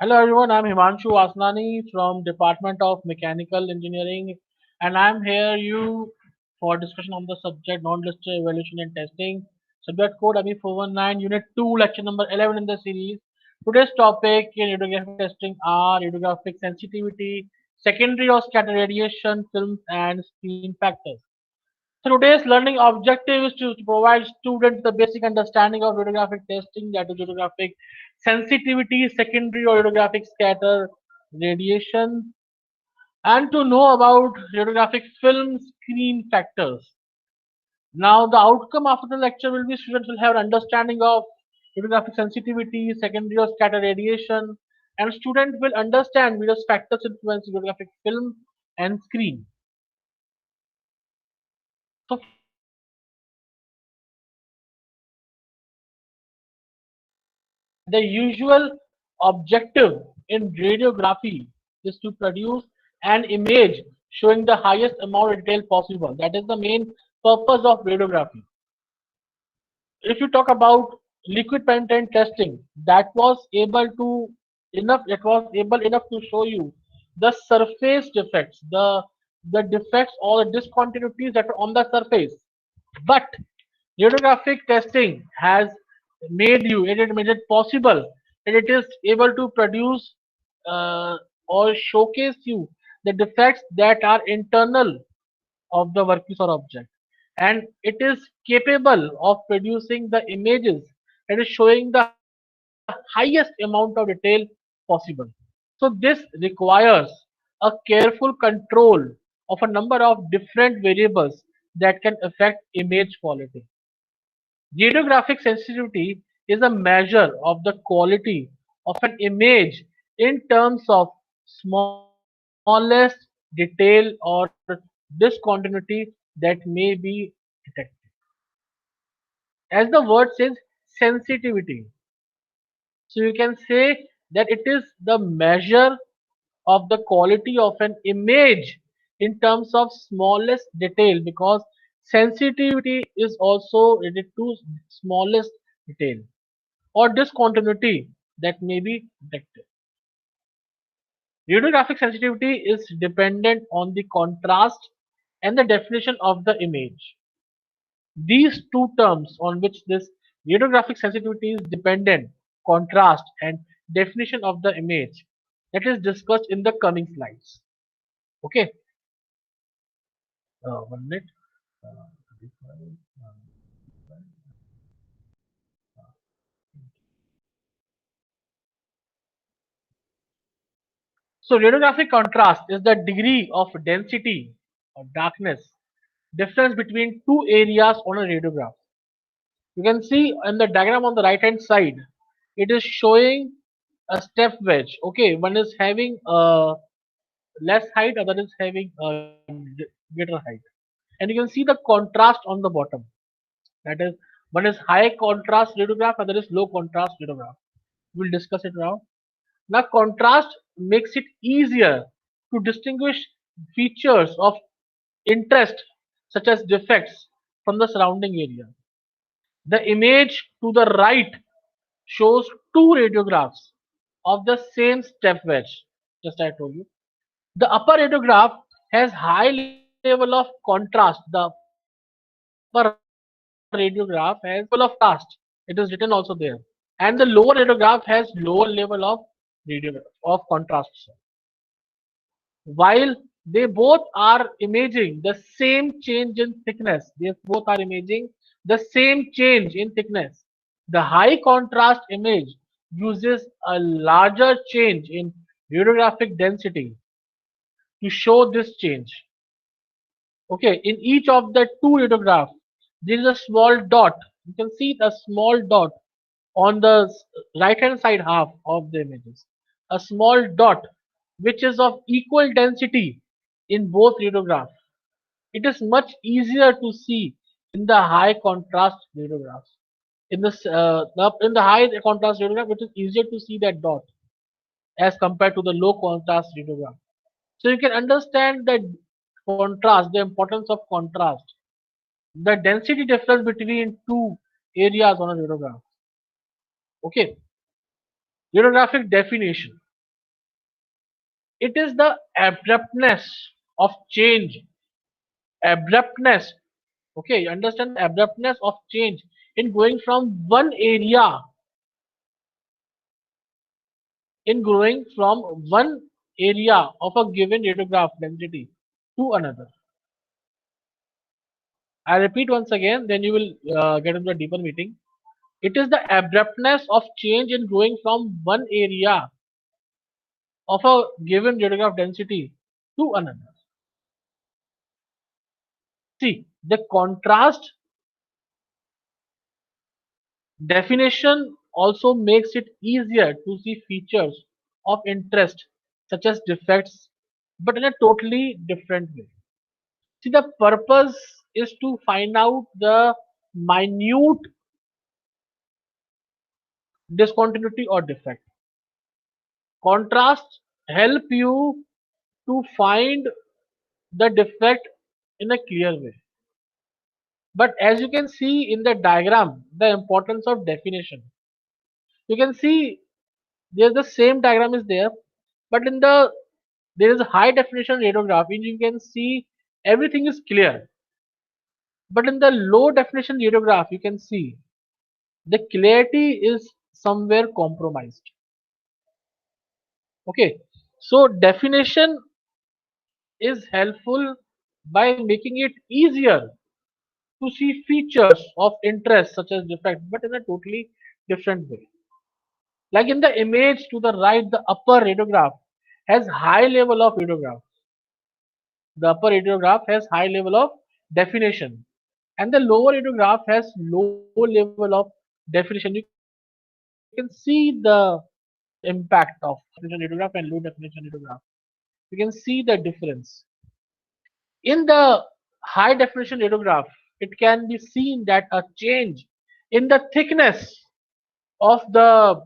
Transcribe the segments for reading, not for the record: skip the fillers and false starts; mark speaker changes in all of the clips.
Speaker 1: Hello everyone, I'm Himanshu Asnani from Department of Mechanical Engineering and I'm here you for discussion on the subject non-listed evaluation and testing. Subject code AMI419 Unit 2 lecture number 11 in the series. Today's topic in radiographic testing are radiographic sensitivity, secondary or scatter radiation, films and screen factors. So today's learning objective is to provide students the basic understanding of radiographic testing, that is radiographic sensitivity, secondary or radiographic scatter radiation, and to know about radiographic film screen factors. Now the outcome after the lecture will be students will have an understanding of radiographic sensitivity, secondary or scatter radiation, and student will understand various factors influence radiographic film and screen. So first of all, let me introduce that the usual objective in radiography is to produce an image showing the highest amount of detail possible. That is the main purpose of radiography. If you talk about liquid penetrant testing, that was able enough to show you the surface defects, the defects or the discontinuities that are on the surface. But radiographic testing has made it possible that it is able to produce uh, or showcase you the defects that are internal of the workpiece or object, and it is capable of producing the images that is showing the highest amount of detail possible. So this requires a careful control of a number of different variables that can affect image quality. Radiographic sensitivity is a measure of the quality of an image in terms of smallest detail or discontinuity that may be detected. As the word says, sensitivity. So you can say that it is the measure of the quality of an image in terms of smallest detail, because sensitivity is also related to smallest detail or discontinuity that may be detected. Radiographic sensitivity is dependent on the contrast and the definition of the image. These two terms on which this radiographic sensitivity is dependent, contrast and definition of the image, that is discussed in the coming slides. Okay, 1 minute. Uh, So radiographic contrast is the degree of density or darkness difference between two areas on a radiograph. You can see in the diagram on the right hand side, it is showing a step wedge. Okay, one is having a less height, other is having a greater height. And you can see the contrast on the bottom. That is, one is high contrast radiograph, other is low contrast radiograph. We'll discuss it now. Now, contrast makes it easier to distinguish features of interest, such as defects, from the surrounding area. The image to the right shows two radiographs of the same step wedge, just I told you. The upper radiograph has high level of contrast. The upper radiograph has high level of contrast. It is written also there. And the lower radiograph has lower level of contrast. While they both are imaging the same change in thickness, they both are imaging the same change in thickness. The high contrast image uses a larger change in radiographic density to show this change. Okay, in each of the two radiographs, there is a small dot. You can see a small dot on the right hand side half of the images. A small dot which is of equal density in both radiographs. It is much easier to see in the high contrast radiographs. In the high contrast radiograph, it is easier to see that dot as compared to the low contrast radiograph. So you can understand the contrast, the importance of contrast, the density difference between two areas on a radiograph. Okay, radiographic definition. It is the abruptness of change. Abruptness. Okay, you understand the abruptness of change in going from one area, in growing from one area of a given radiograph density to another. I repeat once again, then you will get into a deeper meeting. It is the abruptness of change in growing from one area of a given radiograph density to another. See, the contrast definition also makes it easier to see features of interest such as defects, but in a totally different way. See, the purpose is to find out the minute discontinuity or defect. Contrasts help you to find the defect in a clear way. But as you can see in the diagram, the importance of definition. You can see there's the same diagram is there, but in the there is a high definition radiograph in you can see everything is clear. But in the low definition radiograph, you can see the clarity is somewhere compromised. Okay, so definition is helpful by making it easier to see features of interest such as defect, but in a totally different way. Like in the image to the right, the upper radiograph has high level of radiograph. The upper radiograph has high level of definition, and the lower radiograph has low level of definition. You can see the impact of definition radiograph and low definition radiograph. You can see the difference. In the high definition radiograph, it can be seen that a change in the thickness of the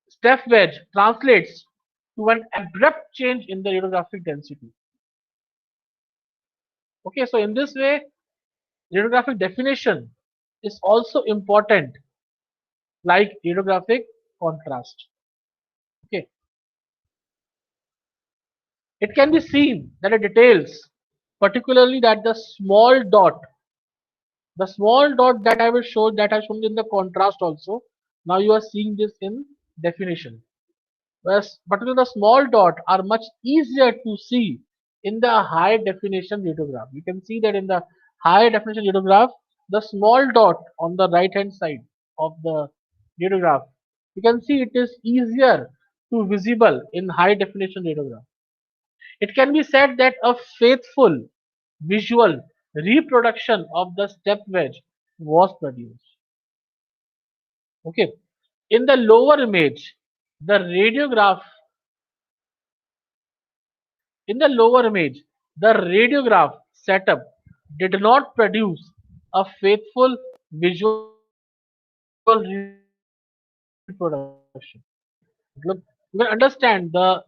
Speaker 1: step wedge translates to an abrupt change in the radiographic density. Okay, so in this way, radiographic definition is also important, like radiographic contrast. Okay, it can be seen that the details, particularly that the small dot that I will show that I shown in the contrast also. Now you are seeing this in definition. Whereas particularly the small dot are much easier to see in the high definition radiograph. You can see that in the high definition radiograph, the small dot on the right hand side of the radiograph, you can see it is easier to visible in high definition radiograph. It can be said that a faithful visual reproduction of the step wedge was produced. Okay. In the lower image, the radiograph in the lower image, the radiograph setup did not produce a faithful visual reproduction. Look, you can understand the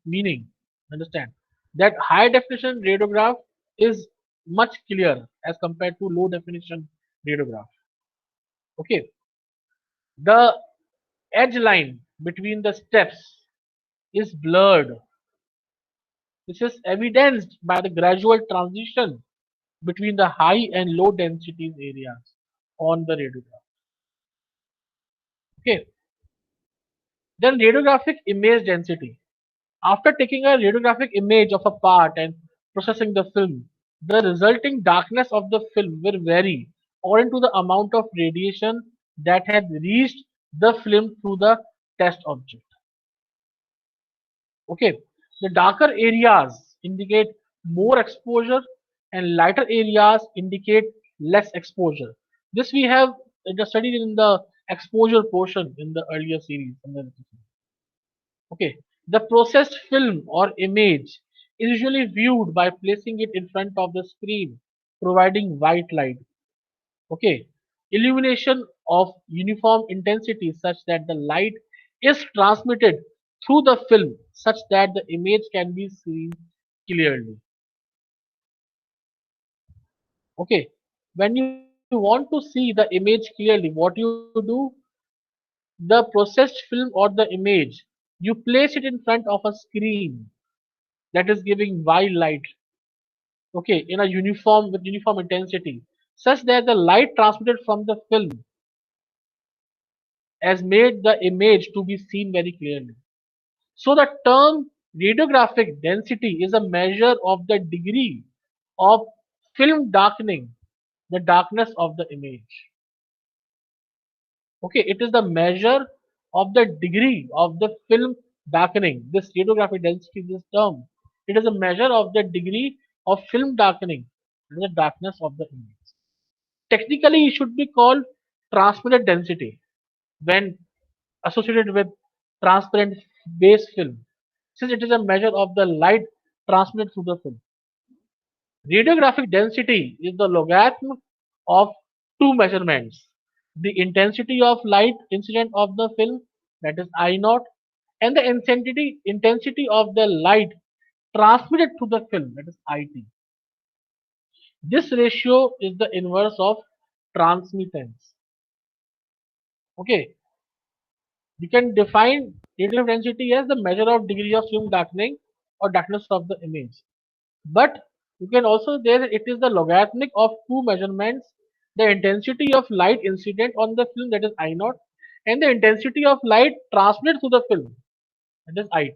Speaker 1: meaning. Understand that high definition radiograph is much clearer as compared to low definition radiograph. Okay, the edge line between the steps is blurred. This is evidenced by the gradual transition between the high and low densities areas on the radiograph. Okay, then radiographic image density. After taking a radiographic image of a part and processing the film, the resulting darkness of the film will vary according to the amount of radiation that had reached the film through the test object. Okay, the darker areas indicate more exposure and lighter areas indicate less exposure. This we have just studied in the exposure portion in the earlier series. Okay, the processed film or image is usually viewed by placing it in front of the screen, providing white light. Okay, illumination of uniform intensity such that the light is transmitted through the film such that the image can be seen clearly. Okay, when you want to see the image clearly, what you do, the processed film or the image You place it in front of a screen that is giving white light, okay, in a uniform with uniform intensity, such that the light transmitted from the film has made the image to be seen very clearly. So the term radiographic density is a measure of the degree of film darkening, the darkness of the image. Okay, it is the measure of the degree of the film darkening. This radiographic density, this term, it is a measure of the degree of film darkening, the darkness of the image. Technically, it should be called transmitted density when associated with transparent base film, since it is a measure of the light transmitted through the film. Radiographic density is the logarithm of two measurements: the intensity of light incident of the film, that is I naught, and the intensity of the light transmitted through the film, that is IT. This ratio is the inverse of transmittance. Okay, you can define radiographic density as the measure of degree of film darkening or darkness of the image. But you can also there it is the logarithmic of two measurements: the intensity of light incident on the film, that is I naught, and the intensity of light transmitted through the film, that is IT.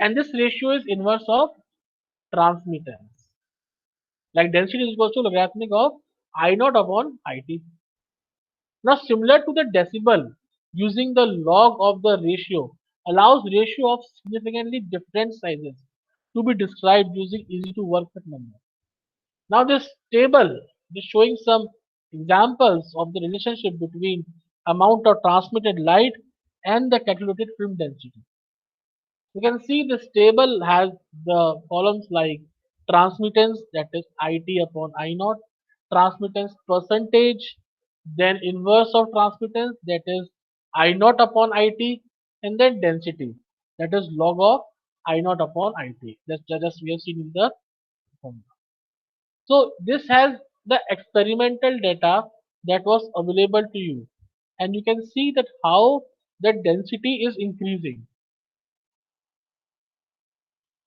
Speaker 1: And this ratio is inverse of transmittance. Like density is equal to logarithmic of I naught upon IT. Now similar to the decibel, using the log of the ratio allows ratio of significantly different sizes to be described using easy to work with numbers. Now this table is showing some examples of the relationship between amount of transmitted light and the calculated film density. You can see this table has the columns like transmittance, that is IT upon I naught, transmittance percentage, then inverse of transmittance, that is I naught upon IT, and then density, that is log of I naught upon IT. That's just we have seen in the formula. So this has the experimental data that was available to you, and you can see that how the density is increasing.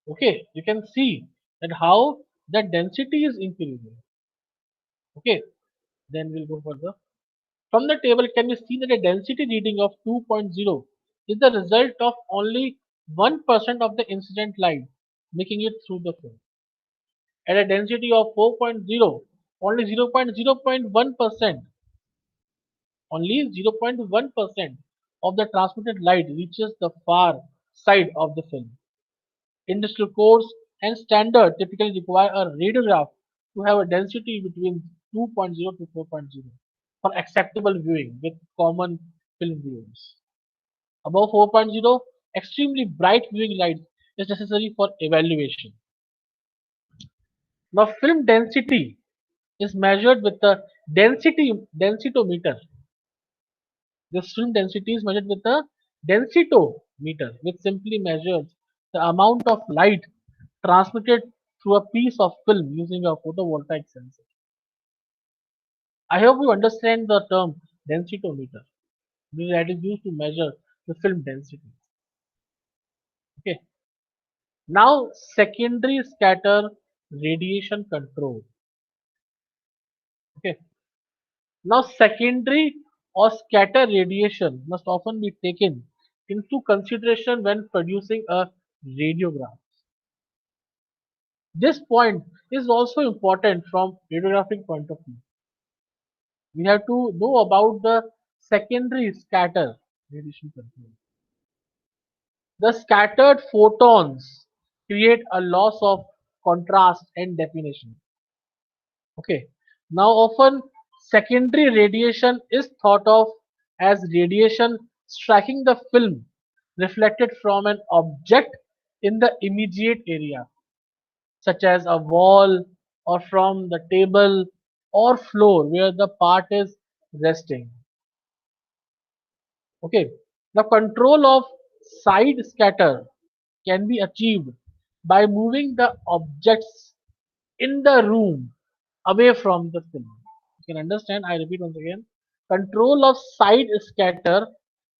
Speaker 1: Okay, you can see that how the density is increasing. Okay, then we'll go further. From the table, can we see that a density reading of 2.0 is the result of only 1% of the incident light making it through the film. At a density of 4.0, only 0.1%, only 0.1% of the transmitted light reaches the far side of the film. Industrial codes and standard typically require a radiograph to have a density between 2.0 to 4.0 for acceptable viewing with common film viewers. Above 4.0, extremely bright viewing light is necessary for evaluation. Now, film density is measured with the densitometer. This film density is measured with a densitometer, which simply measures the amount of light transmitted through a piece of film using a photovoltaic sensor. I hope you understand the term densitometer. That is used to measure the film density. Okay. Now, secondary scatter radiation control. Okay. Now, secondary or scatter radiation must often be taken into consideration when producing a radiograph. This point is also important from radiographic point of view. We have to know about the secondary scatter radiation control. The scattered photons create a loss of contrast and definition. Okay. Now, often secondary radiation is thought of as radiation striking the film reflected from an object in the immediate area, such as a wall or from the table or floor where the part is resting. Okay. The control of side scatter can be achieved by moving the objects in the room away from the film. You can understand, I repeat once again. Control of side scatter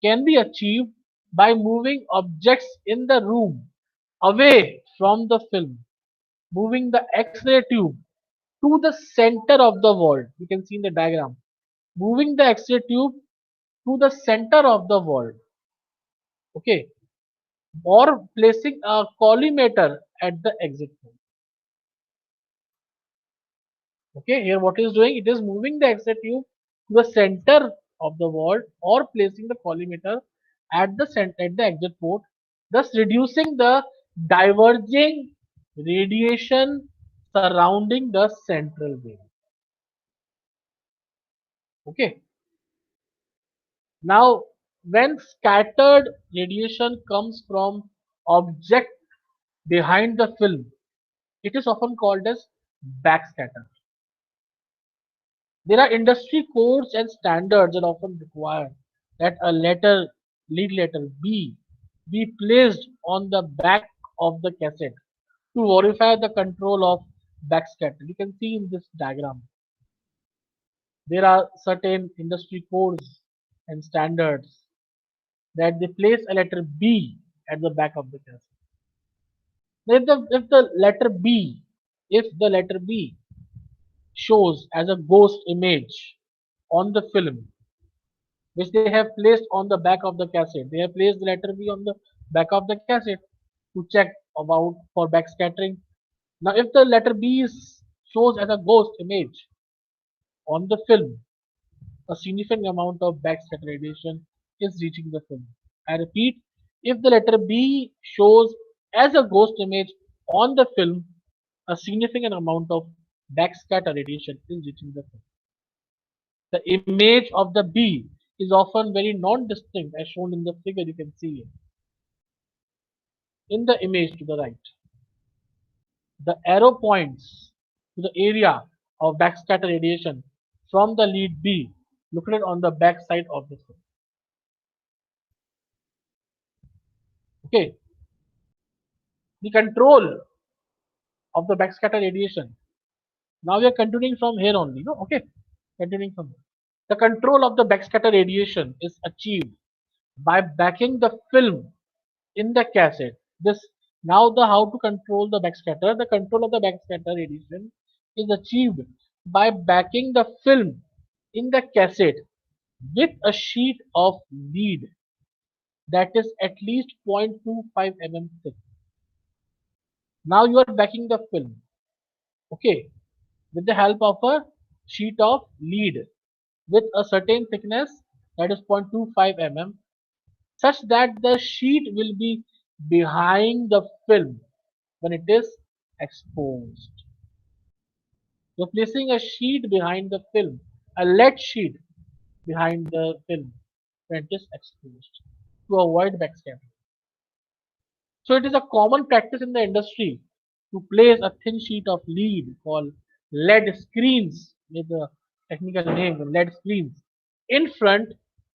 Speaker 1: can be achieved by moving objects in the room away from the film, moving the X-ray tube to the center of the world. You can see in the diagram, moving the X-ray tube to the center of the world. Okay, or placing a collimator at the exit point. Okay, here what is doing? It is moving the X-ray tube to the center of the world or placing the collimator at the center at the exit port, thus reducing the diverging radiation surrounding the central beam. Okay. Now, when scattered radiation comes from object behind the film, it is often called as backscatter. There are industry codes and standards that often require that a lead letter B, be placed on the back of the cassette to verify the control of backscatter. You can see in this diagram, there are certain industry codes and standards that they place a letter B at the back of the cassette. If the letter B shows as a ghost image on the film, which they have placed on the back of the cassette. They have placed the letter B on the back of the cassette to check about for backscattering. Now, if the letter B is shows as a ghost image on the film, a significant amount of backscatter radiation is reaching the film. I repeat, if the letter B shows as a ghost image on the film, a significant amount of backscatter radiation is reaching the film. The image of the B is often very non-distinct as shown in the figure you can see in the image to the right. The arrow points to the area of backscatter radiation from the lead B located on the back side of the film. Okay, the control of the backscatter radiation. Now we are continuing from here only. No, okay, continuing from here. The control of the backscatter radiation is achieved by backing the film in the cassette. This now the how to control the backscatter. The control of the backscatter radiation is achieved by backing the film in the cassette with a sheet of lead that is at least 0.25 mm thick. Now you are backing the film, okay, with the help of a sheet of lead with a certain thickness that is 0.25 mm, such that the sheet will be behind the film when it is exposed. You're placing a sheet behind the film, a lead sheet behind the film when it is exposed to avoid backscattering. So it is a common practice in the industry to place a thin sheet of lead called lead screens with the technical name lead screens in front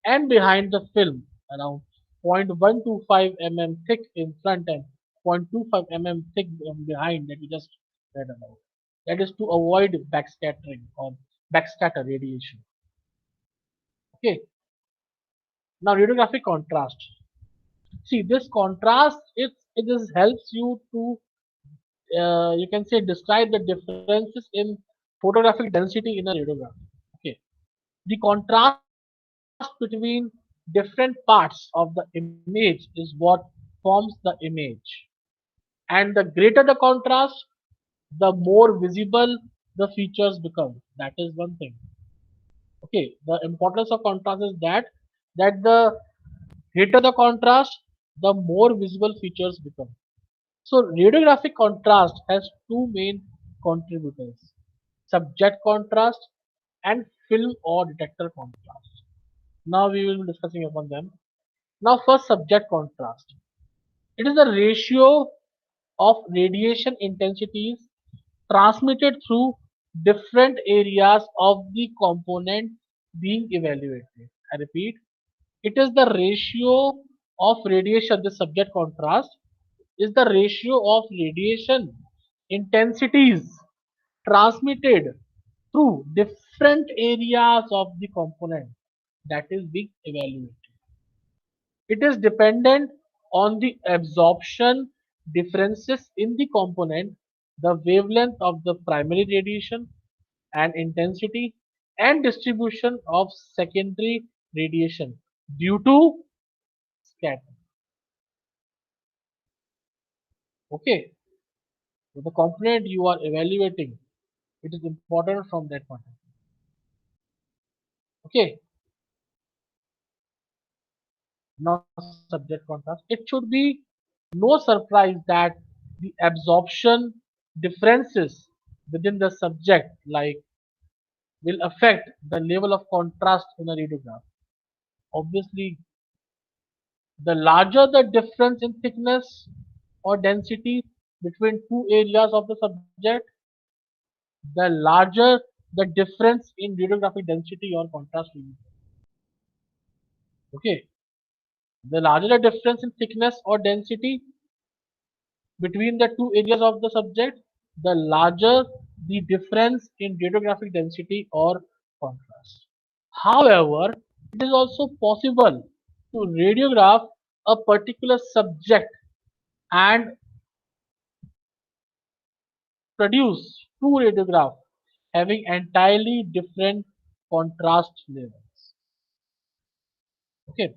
Speaker 1: and behind the film around 0.125 mm thick in front and 0.25 mm thick behind that we just read about. That is to avoid backscattering or backscatter radiation. Okay. Now radiographic contrast. See this contrast it just helps you to you can say describe the differences in photographic density in a radiograph. Okay. The contrast between different parts of the image is what forms the image. And the greater the contrast, the more visible the features become. That is one thing. Okay. The importance of contrast is that the greater the contrast, the more visible features become. So radiographic contrast has two main contributors, subject contrast and film or detector contrast. Now we will be discussing upon them. Now first subject contrast. It is the ratio of radiation intensities transmitted through different areas of the component being evaluated. I repeat, it is the ratio of radiation, the subject contrast is the ratio of radiation intensities transmitted through different areas of the component that is being evaluated. It is dependent on the absorption differences in the component, the wavelength of the primary radiation and intensity, and distribution of secondary radiation due to scattering. Okay, so the component you are evaluating, it is important from that point of view. Okay, now subject contrast. It should be no surprise that the absorption differences within the subject like will affect the level of contrast in a radiograph. Obviously, the larger the difference in thickness or density between two areas of the subject, the larger the difference in radiographic density or contrast will be. Okay, the larger the difference in thickness or density between the two areas of the subject, the larger the difference in radiographic density or contrast. However, it is also possible to radiograph a particular subject and produce two radiographs having entirely different contrast levels. Okay,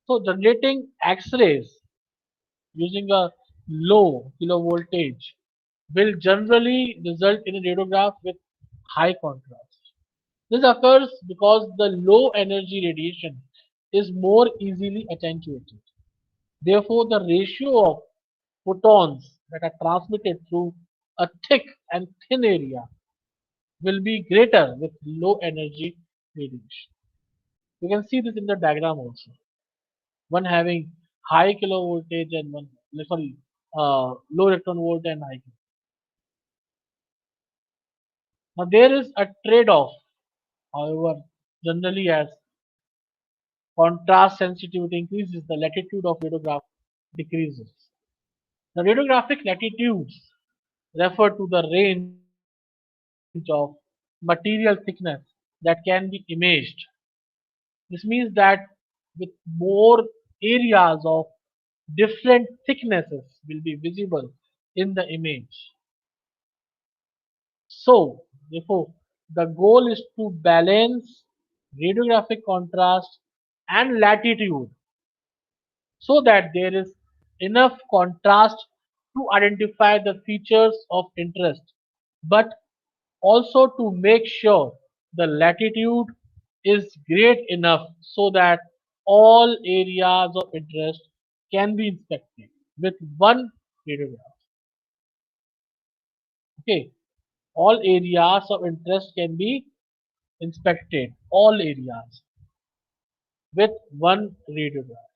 Speaker 1: so generating X-rays using a low kilovoltage will generally result in a radiograph with high contrast. This occurs because the low energy radiation is more easily attenuated. Therefore, the ratio of photons that are transmitted through a thick and thin area will be greater with low energy radiation. You can see this in the diagram also. One having high kilovoltage and one sorry low electron volt and high. Now there is a trade-off. However, generally as contrast sensitivity increases, the latitude of radiograph decreases. The radiographic latitudes refer to the range of material thickness that can be imaged. This means that with more areas of different thicknesses will be visible in the image. So, therefore, the goal is to balance radiographic contrast and latitude so that there is enough contrast to identify the features of interest, but also to make sure the latitude is great enough so that all areas of interest can be inspected with one radiograph. Okay, all areas of interest can be inspected, all areas with one radiograph.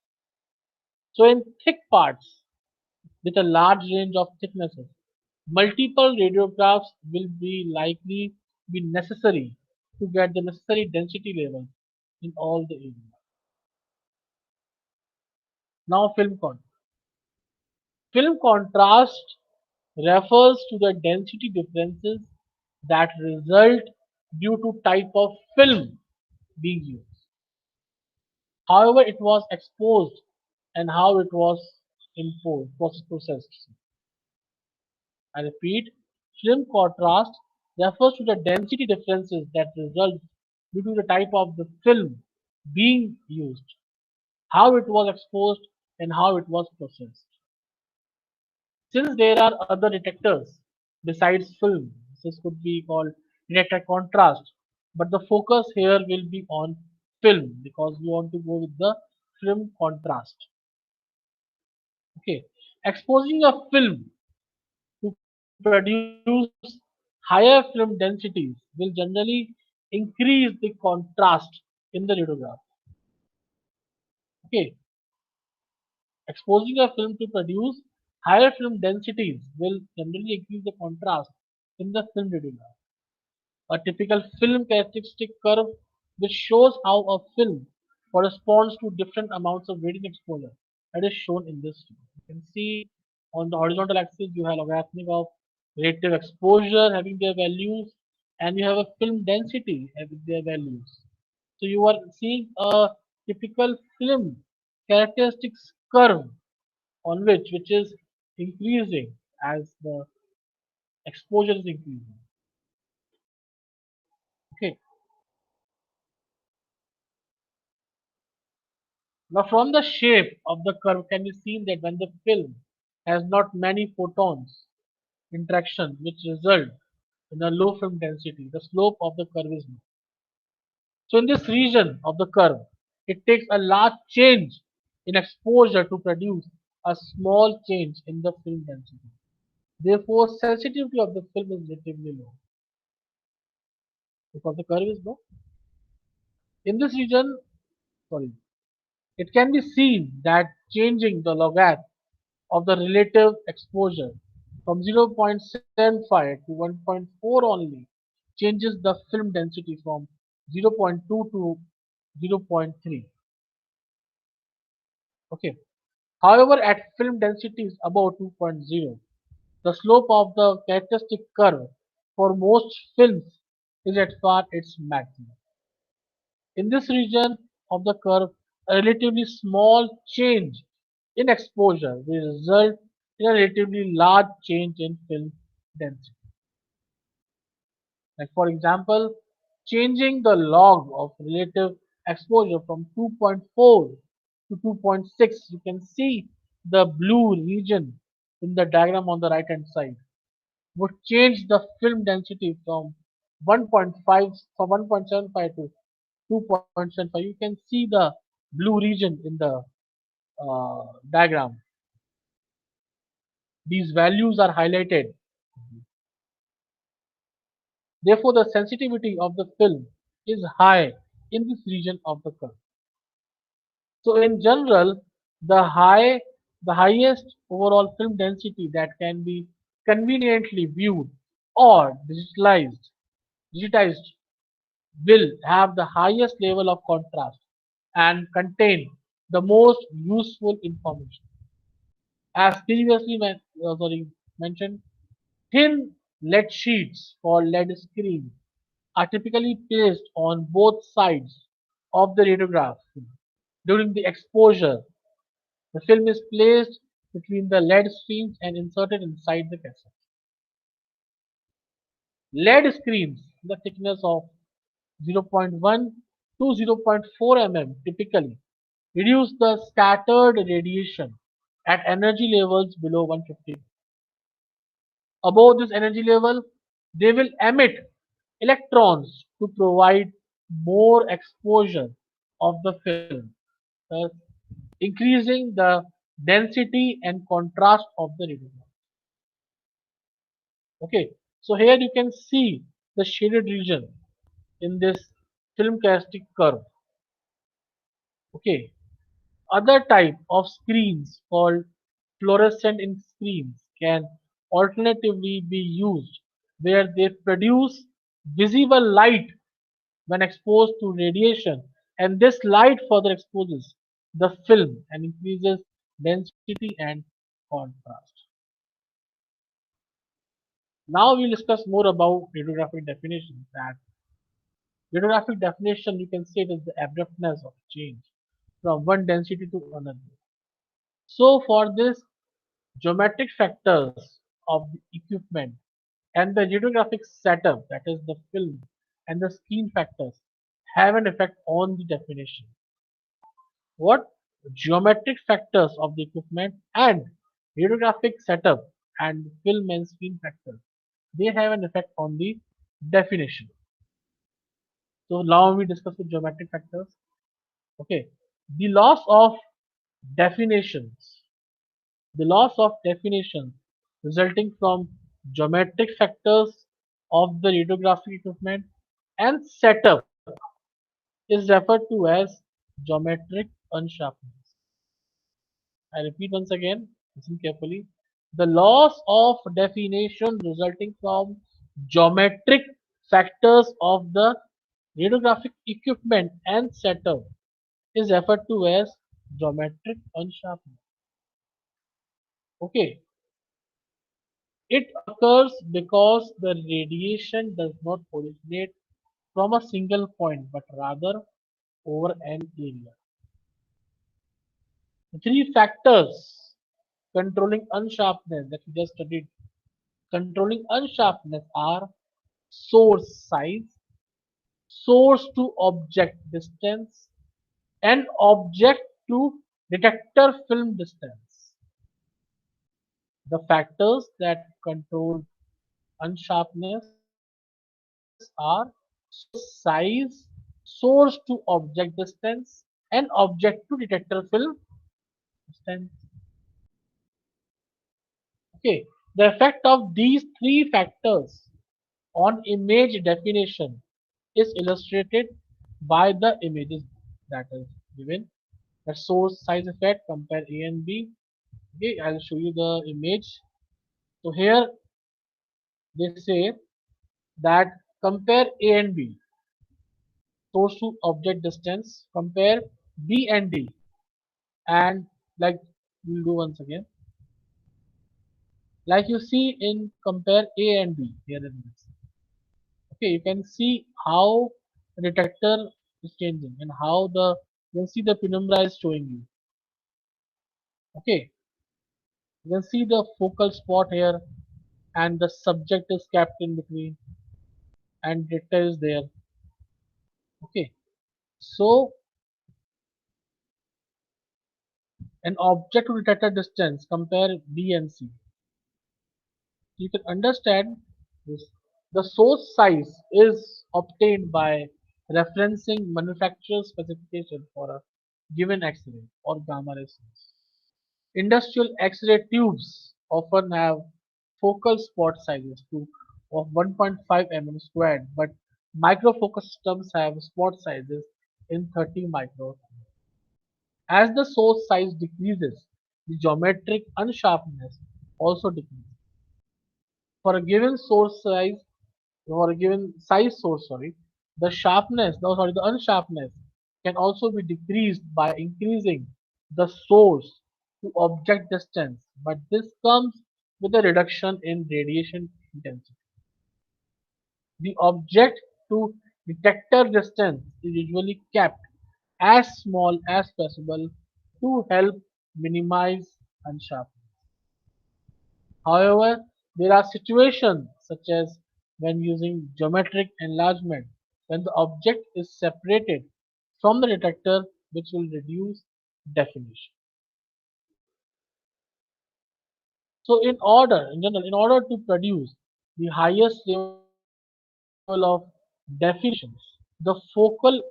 Speaker 1: So, in thick parts with a large range of thicknesses, multiple radiographs will be likely be necessary to get the necessary density levels in all the areas. Now, film contrast. Film contrast refers to the density differences that result due to type of film being used. However, it was exposed and how it was imposed, was processed. I repeat, film contrast refers to the density differences that result due to the type of the film being used, how it was exposed, and how it was processed. Since there are other detectors besides film, this could be called detector contrast, but the focus here will be on film because we want to go with the film contrast. Okay, exposing a film to produce higher film densities will generally increase the contrast in the radiograph. Okay, exposing a film to produce higher film densities will generally increase the contrast in the film radiograph. A typical film characteristic curve which shows how a film corresponds to different amounts of radiant exposure that is shown in this figure. You can see on the horizontal axis you have logarithmic of relative exposure having their values and you have a film density having their values. So you are seeing a typical film characteristic curve on which is increasing as the exposure is increasing. Okay. Now from the shape of the curve can be seen that when the film has not many photons interaction which result in a low film density, the slope of the curve is low. So in this region of the curve, it takes a large change in exposure to produce a small change in the film density. Therefore, sensitivity of the film is relatively low because the curve is low. In this region, sorry, it can be seen that changing the logarithm of the relative exposure from 0.75 to 1.4 only changes the film density from 0.2 to 0.3. Okay. However, at film densities above 2.0, the slope of the characteristic curve for most films is at far its maximum. In this region of the curve, a relatively small change in exposure will result in a relatively large change in film density. Like for example, changing the log of relative exposure from 2.4 to 2.6, you can see the blue region in the diagram on the right hand side would change the film density from 1.5 from 1.75 to 2.75. You can see the blue region in the diagram. These values are highlighted. Therefore, the sensitivity of the film is high in this region of the curve. So in general, the highest overall film density that can be conveniently viewed or digitized will have the highest level of contrast and contain the most useful information. As previously mentioned, thin LED sheets called LED screens are typically placed on both sides of the radiograph. During the exposure, the film is placed between the LED streams and inserted inside the cassette. LED screens, the thickness of 0.1 to 0.4 mm typically, reduce the scattered radiation at energy levels below 150. Above this energy level, they will emit electrons to provide more exposure of the film, thus increasing the density and contrast of the radiograph. Okay, so here you can see the shaded region in this film characteristic curve. Okay, other type of screens called fluorescent in screens can alternatively be used where they produce visible light when exposed to radiation, and this light further exposes the film and increases density and contrast. Now we'll discuss more about radiographic definition. That radiographic definition, you can say it is the abruptness of change from one density to another. So for this, geometric factors of the equipment and the radiographic setup, that is the film and the screen factors, have an effect on the definition. What geometric factors of the equipment and radiographic setup and film and screen factors, they have an effect on the definition. So now we discuss the geometric factors. Okay, the loss of definitions, the loss of definition resulting from geometric factors of the radiographic equipment and setup is referred to as geometric unsharpness. I repeat once again, listen carefully. The loss of definition resulting from geometric factors of the radiographic equipment and setup is referred to as geometric unsharpness. Okay, it occurs because the radiation does not originate from a single point but rather over an area. The three factors controlling unsharpness that we just studied, controlling unsharpness are source size, source to object distance, and object to detector film distance. The factors that control unsharpness are source size, source to object distance, and object to detector film distance. Okay, the effect of these three factors on image definition is illustrated by the images that is given. The source size effect, compare A and B. Okay, I'll show you the image. So here they say that compare A and B, source to object distance, compare B and D, and like we'll do once again, like you see in compare A and B here in this. Okay, you can see how the detector is changing and how you can see the penumbra is showing you. Okay, you can see the focal spot here and the subject is kept in between and detector is there. Okay, so an object to detector distance, compare B and C. You can understand this. The source size is obtained by referencing manufacturer specification for a given X-ray or gamma ray source. Industrial X-ray tubes often have focal spot sizes of 1.5 mm squared, but microfocus systems have spot sizes in 30 microns. As the source size decreases, the geometric unsharpness also decreases. For a given source size, for a given size source, sorry, the sharpness, no, sorry, the unsharpness can also be decreased by increasing the source to object distance, but this comes with a reduction in radiation intensity. The object to detector distance is usually kept as small as possible to help minimize unsharpness. However, there are situations such as when using geometric enlargement when the object is separated from the detector which will reduce definition. So in general, in order to produce the highest level of definitions, the focal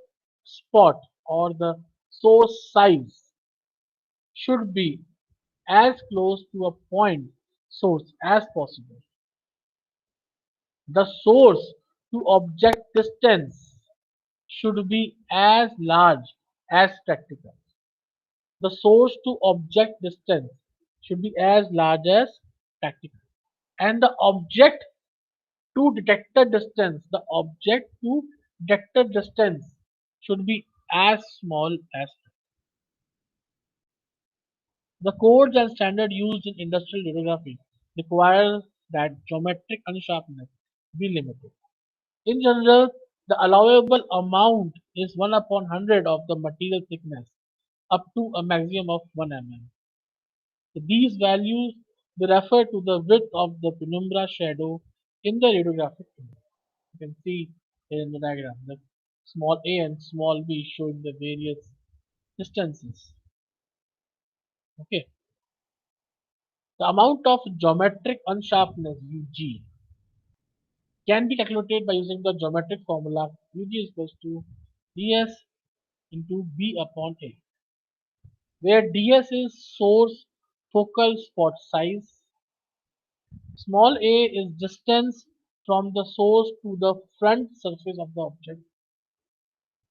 Speaker 1: spot or the source size should be as close to a point source as possible. The source to object distance should be as large as practical. The source to object distance should be as large as practical. And the object to detector distance should be as small as. The codes and standard used in industrial radiography require that geometric unsharpness be limited. In general, the allowable amount is 1 upon 100 of the material thickness up to a maximum of 1 mm. So these values they refer to the width of the penumbra shadow in the radiographic image. You can see here in the diagram the small a and small b showing the various distances. Okay. The amount of geometric unsharpness UG can be calculated by using the geometric formula UG is equals to ds into b upon a, where ds is source focal spot size, small a is distance from the source to the front surface of the object.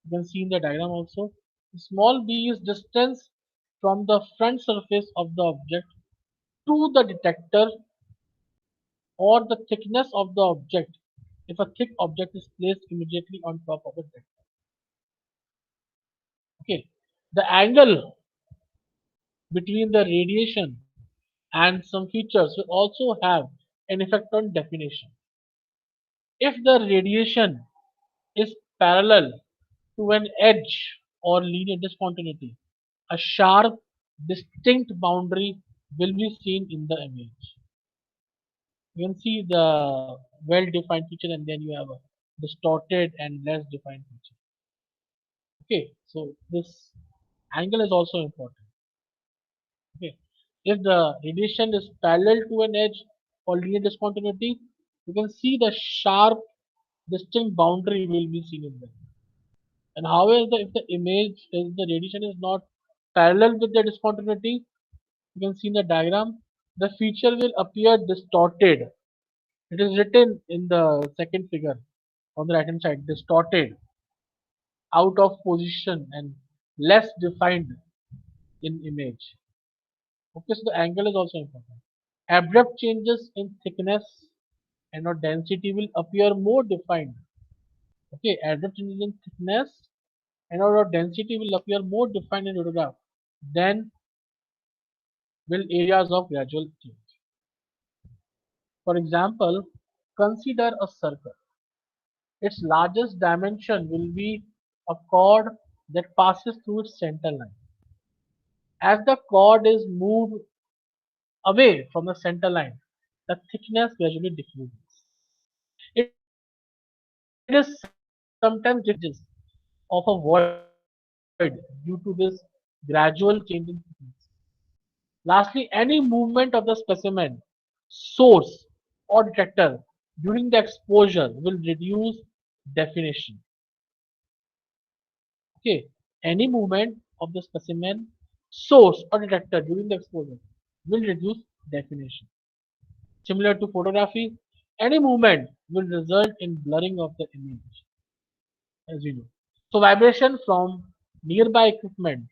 Speaker 1: You can see in the diagram also. Small b is distance from the front surface of the object to the detector or the thickness of the object if a thick object is placed immediately on top of the detector. Okay. The angle between the radiation and some features will also have an effect on definition. If the radiation is parallel to an edge or linear discontinuity, a sharp distinct boundary will be seen in the image. You can see the well-defined feature and then you have a distorted and less defined feature. Okay, so this angle is also important. Okay, if the radiation is parallel to an edge or linear discontinuity, you can see the sharp, distinct boundary will be seen in them. And however, if the image is the radiation is not parallel with the discontinuity, you can see in the diagram, the feature will appear distorted. It is written in the second figure on the right hand side, distorted, out of position, and less defined in image. Okay, so the angle is also important. Abrupt changes in thickness and or density will appear more defined. Okay, abrupt changes in thickness and or density will appear more defined in photograph than will areas of gradual change. For example, consider a circle. Its largest dimension will be a chord that passes through its center line. As the chord is moved away from the center line, the thickness gradually decreases. It is sometimes difficult to distinguish edges of a void due to this gradual change in thickness. Lastly, any movement of the specimen, source, or detector during the exposure will reduce definition. Okay, any movement of the specimen, source, or detector during the exposure will reduce definition. Similar to photography, any movement will result in blurring of the image, as we know. So, vibration from nearby equipment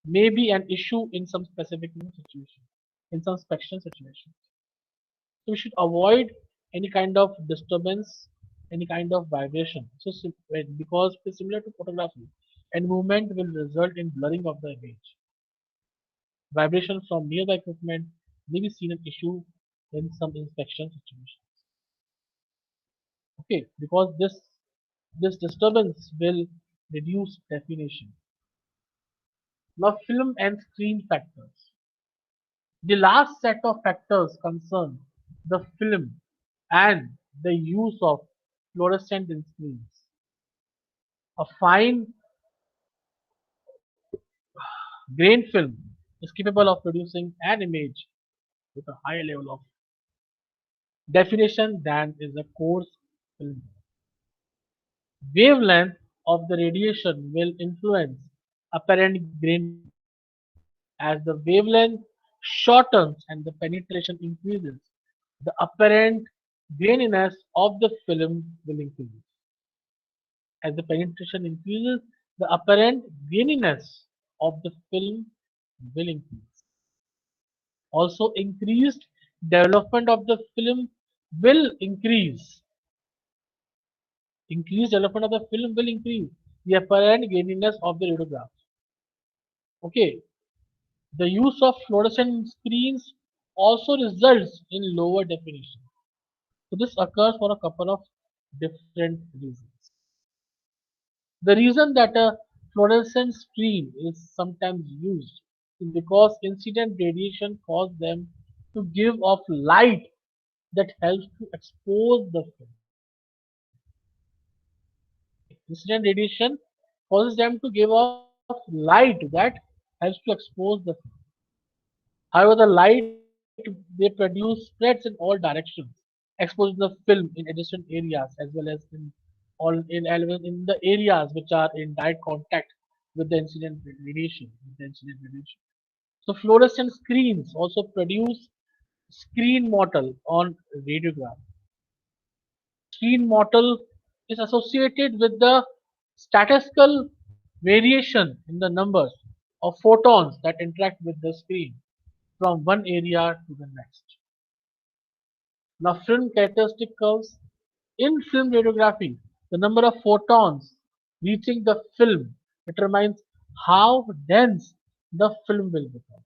Speaker 1: may be an issue in some specific situations, in some special situations. So, we should avoid any kind of disturbance, any kind of vibration. So, because it is similar to photography, and movement will result in blurring of the image. Vibration from nearby equipment may be seen an issue in some inspection situations. Okay, because this disturbance will reduce definition. Now, film and screen factors. The last set of factors concern the film and the use of fluorescent in screens. A fine grain film is capable of producing an image with a higher level of definition than is a coarse film. Wavelength of the radiation will influence apparent graininess. As the wavelength shortens and the penetration increases, the apparent graininess of the film will increase. As the penetration increases, the apparent graininess of the film will increase. Also, increased development of the film will increase. Increased development of the film will increase the apparent graininess of the radiograph. Okay, the use of fluorescent screens also results in lower definition. So this occurs for a couple of different reasons. The reason that a fluorescent screen is sometimes used is because incident radiation causes them to give off light that helps to expose the film. Incident radiation causes them to give off light that helps to expose the film. However, the light they produce spreads in all directions, exposing the film in adjacent areas as well as in the areas which are in direct contact with the incident radiation. So fluorescent screens also produce screen mottle on radiograph. Screen mottle is associated with the statistical variation in the numbers of photons that interact with the screen from one area to the next. Now, film characteristic curves. In film radiography, the number of photons reaching the film determines how dense the film will become.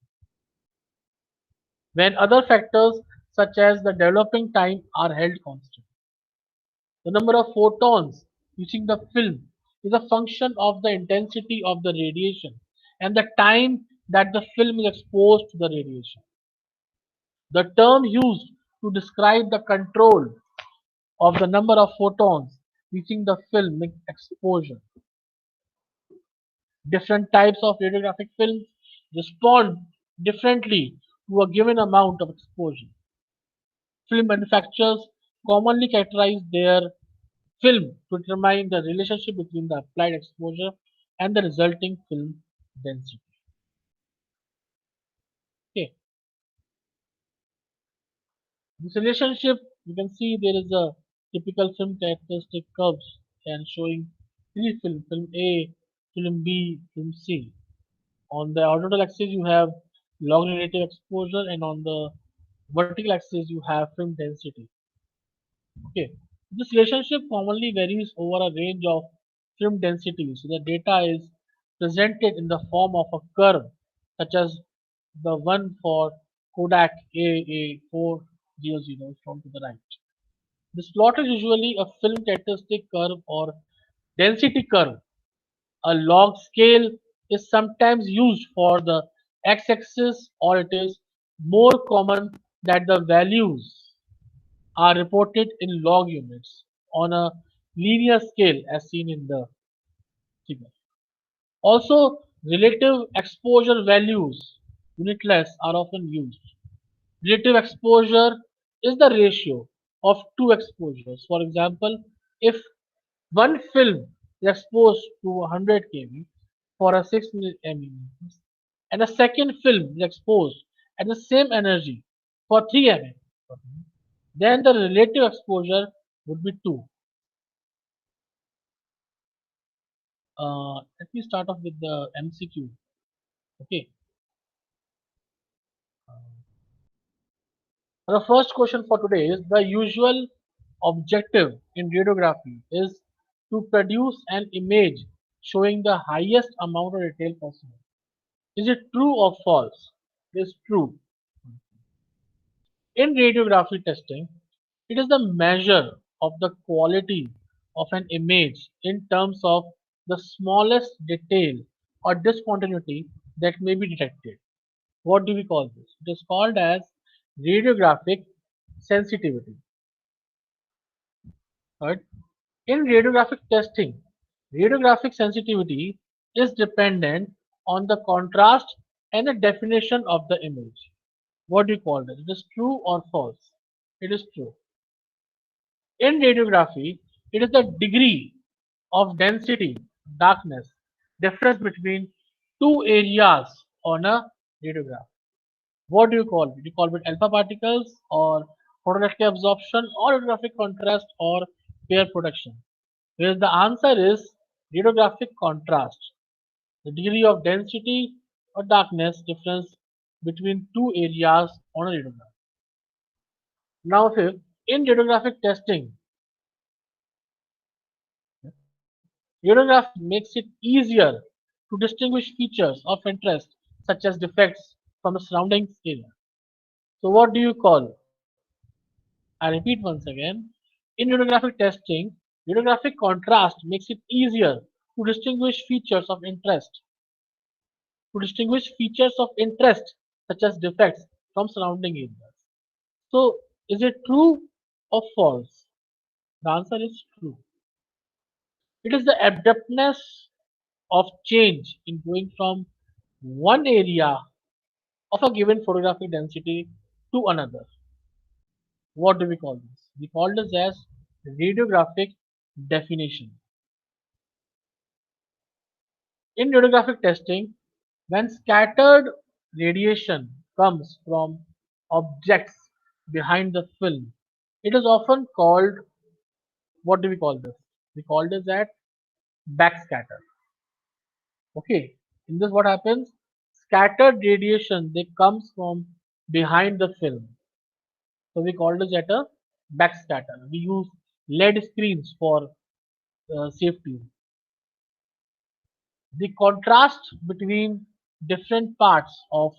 Speaker 1: When other factors such as the developing time are held constant. The number of photons reaching the film is a function of the intensity of the radiation and the time that the film is exposed to the radiation. The term used to describe the control of the number of photons reaching the film exposure. Different types of radiographic films respond differently to a given amount of exposure. Film manufacturers commonly characterize their film to determine the relationship between the applied exposure and the resulting film density. Okay. This relationship, you can see there is a typical film characteristic curves and showing three film, film A, film B, film C. On the horizontal axis you have log negative exposure and on the vertical axis you have film density. Okay. This relationship commonly varies over a range of film densities. So the data is presented in the form of a curve such as the one for Kodak AA400 shown to the right. This plot is usually a film characteristic curve or density curve. A log scale is sometimes used for the x-axis, or it is more common that the values are reported in log units on a linear scale as seen in the figure. Also, relative exposure values, unitless, are often used. Relative exposure is the ratio of two exposures. For example, if one film is exposed to 100 kV for a 6 mm and a second film is exposed at the same energy for 3 mm, then the relative exposure would be 2. Let me start off with the MCQ. Okay. The first question for today is the usual objective in radiography is to produce an image showing the highest amount of detail possible. Is it true or false? It is true. In radiography testing, it is the measure of the quality of an image in terms of the smallest detail or discontinuity that may be detected. What do we call this? It is called as radiographic sensitivity. Right? In radiographic testing, radiographic sensitivity is dependent on the contrast and the definition of the image. What do you call this? It is true or false? It is true. In radiography, it is the degree of density, darkness, difference between two areas on a radiograph. What do you call it? Do you call it alpha particles or photoelectric absorption or radiographic contrast or pair production? Whereas the answer is radiographic contrast, the degree of density or darkness difference between two areas on a radiograph. Now, if in radiographic testing, radiograph makes it easier to distinguish features of interest such as defects from the surrounding area. So, what do you call? I repeat once again. In radiographic testing, radiographic contrast makes it easier to distinguish features of interest such as defects from surrounding areas. So, is it true or false? The answer is true. It is the adeptness of change in going from one area of a given photographic density to another. What do we call this? We call this as radiographic definition. In radiographic testing, when scattered radiation comes from objects behind the film, it is often called, what do we call this? We call this at backscatter. Okay, in this what happens? Scattered radiation they comes from behind the film. So we call this at a backscatter. We use LED screens for safety. The contrast between different parts of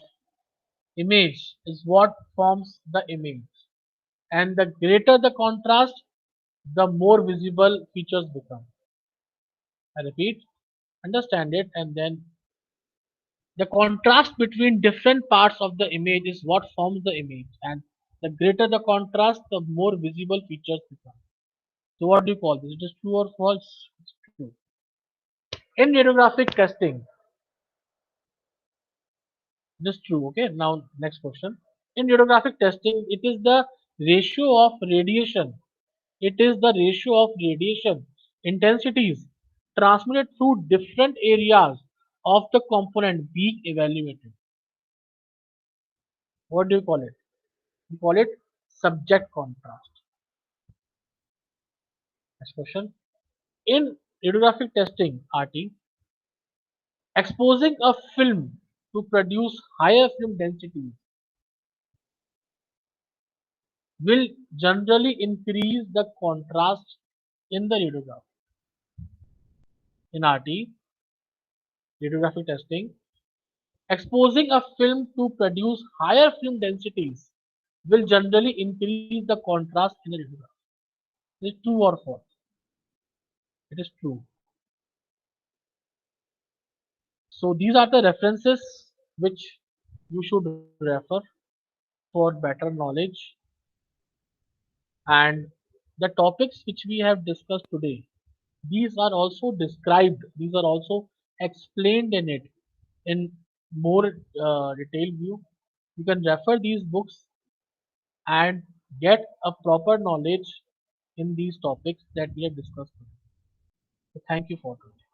Speaker 1: image is what forms the image. And the greater the contrast, the more visible features become. I repeat, understand it and then The contrast between different parts of the image is what forms the image, and the greater the contrast, the more visible features become. So, what do you call this? It is true or false? It's true. In radiographic testing, it is true. Okay, now next question. In radiographic testing, it is the ratio of radiation. It is the ratio of radiation intensities transmitted through different areas of the component being evaluated. What do you call it? We call it subject contrast. Next question. In radiographic testing, RT, exposing a film to produce higher film densities will generally increase the contrast in the radiograph. In RT, radiographic testing, exposing a film to produce higher film densities will generally increase the contrast in the radiograph. Is it true or false? It is true. So these are the references which you should refer for better knowledge, and the topics which we have discussed today, these are also described, these are also explained in it in more detailed view. You can refer these books and get a proper knowledge in these topics that we have discussed today. So thank you for today.